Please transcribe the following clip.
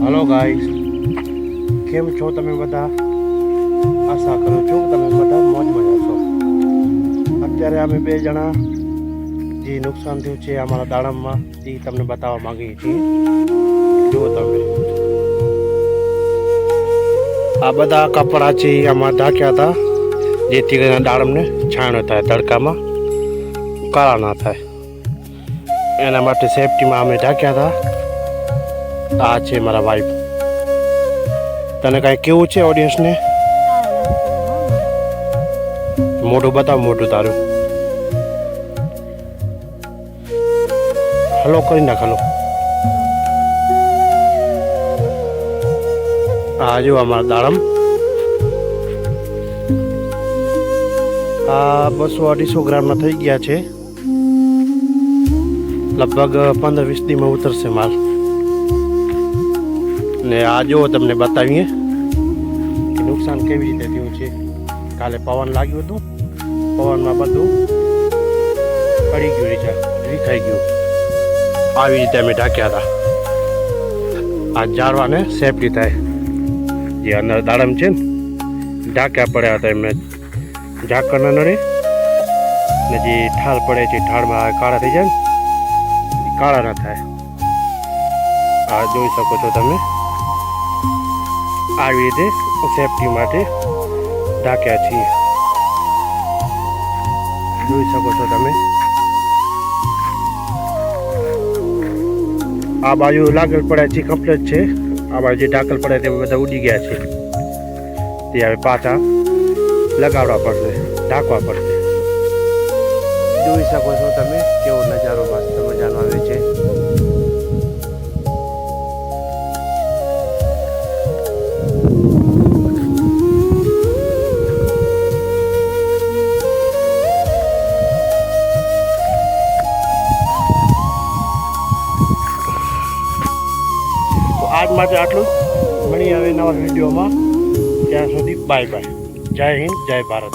Hello guys, केम छो तमे बधा? आशा करूँ છું કે તમે બધા મોજમાં હશો। અત્યારે અમે બે જણા જે નુકસાન થયું છે અમારા દાડમમાં એ તમને બતાવવા માંગીએ છીએ। જુઓ તમે આ બધા કપડા છે આમાં ઢાંક્યા હતા જેથી કરીને દાડમને છાણો થાય, તડકામાં કાળા ના થાય એના માટે સેફટીમાં અમે ઢાંક્યા હતા। આ છે મારા વાઈફ। તને કાંઈ કેવું છે ઓડિયન્સને? મોઢું બતાવ, મોઢું તારું હલો કરી નાખ, હલો। આ જો અમારા દાડમ આ 200-250 ગ્રામના થઈ ગયા છે। લગભગ 15-20 દીમાં ઉતરશે માલ। ને આ જો તમને બતાવીએ કે નુકસાન કેવી રીતે થયું છે। કાલે પવન લાગ્યું હતું, પવનમાં બધું પડી ગયું, રીખાઈ ગયું। આવી રીતે અમે ઢાંક્યા હતા। આ ઝાડવાને સેફટી થાય, જે અંદર દાડમ છે ને ઢાંક્યા પડ્યા હતા એમને ઝાકળ ના નડે ને જે ઠાલ પડે છે ઠાળમાં કાળા થઈ જાય ને કાળા ના થાય। આ જોઈ શકો છો તમે, આવી રીતે સેફટી માટે ઢાંક્યા છીએ। જોઈ શકો છો તમે, આ બાજુ લાગલ પડ્યા છે કમ્પ્લીટ છે। આ બાજુ જે ઢાંકલ પડ્યા તે બધા ઉડી ગયા છે, તે હવે પાછા લગાડવા પડશે, ઢાંકવા પડશે। જોઈ શકો છો તમે કેવો નજારો મસ્ત મજાનો આવે છે। આજ માટે આટલું, મળીએ હવે નવા વિડીયોમાં। ત્યાં સુધી બાય બાય। જય હિન્દ, જય ભારત।